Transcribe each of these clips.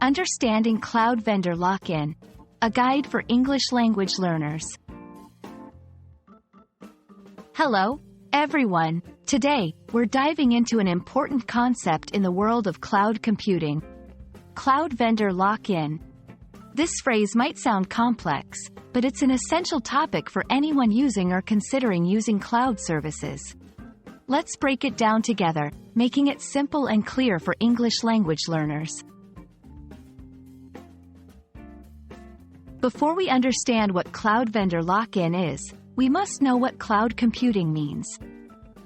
Understanding Cloud Vendor Lock-in, a guide for English language learners. Hello, everyone. Today, we're diving into an important concept in the world of cloud computing. Cloud Vendor Lock-in. This phrase might sound complex, but it's an essential topic for anyone using or considering using cloud services. Let's break it down together, making it simple and clear for English language learners. Before we understand what Cloud Vendor Lock-in is, we must know what cloud computing means.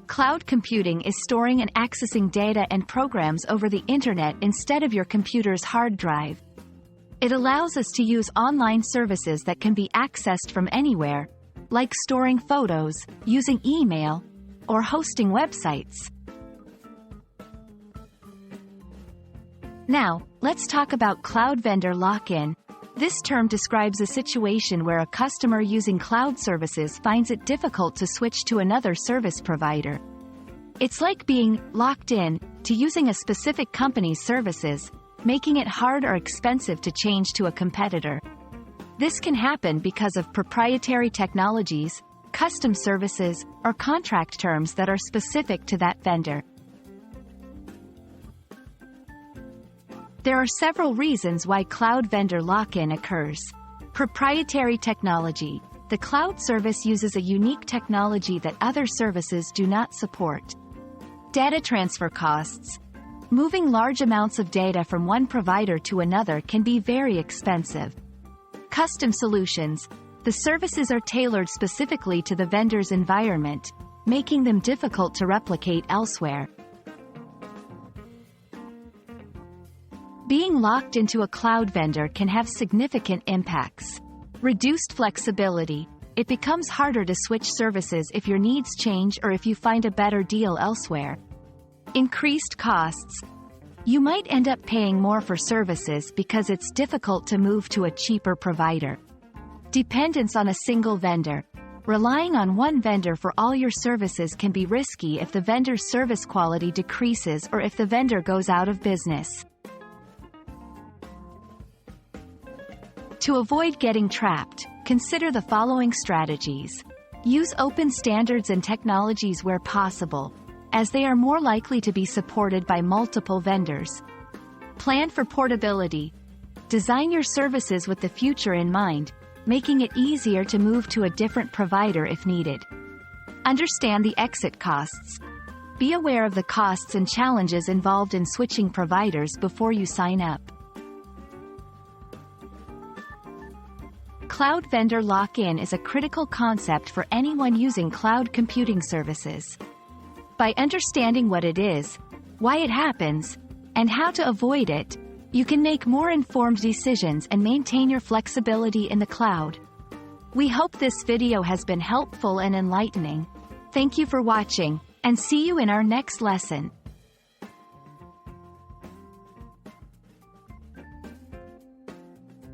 Cloud computing is storing and accessing data and programs over the internet instead of your computer's hard drive. It allows us to use online services that can be accessed from anywhere, like storing photos, using email, or hosting websites. Now, let's talk about Cloud Vendor Lock-in. This term describes a situation where a customer using cloud services finds it difficult to switch to another service provider. It's like being locked in to using a specific company's services, making it hard or expensive to change to a competitor. This can happen because of proprietary technologies, custom services, or contract terms that are specific to that vendor. There are several reasons why Cloud Vendor Lock-in occurs. Proprietary technology. The cloud service uses a unique technology that other services do not support. Data transfer costs. Moving large amounts of data from one provider to another can be very expensive. Custom solutions. The services are tailored specifically to the vendor's environment, making them difficult to replicate elsewhere. Being locked into a cloud vendor can have significant impacts. Reduced flexibility. It becomes harder to switch services if your needs change or if you find a better deal elsewhere. Increased costs. You might end up paying more for services because it's difficult to move to a cheaper provider. Dependence on a single vendor. Relying on one vendor for all your services can be risky if the vendor's service quality decreases or if the vendor goes out of business. To avoid getting trapped, consider the following strategies. Use open standards and technologies where possible, as they are more likely to be supported by multiple vendors. Plan for portability. Design your services with the future in mind, making it easier to move to a different provider if needed. Understand the exit costs. Be aware of the costs and challenges involved in switching providers before you sign up. Cloud Vendor Lock-in is a critical concept for anyone using cloud computing services. By understanding what it is, why it happens, and how to avoid it, you can make more informed decisions and maintain your flexibility in the cloud. We hope this video has been helpful and enlightening. Thank you for watching, and see you in our next lesson.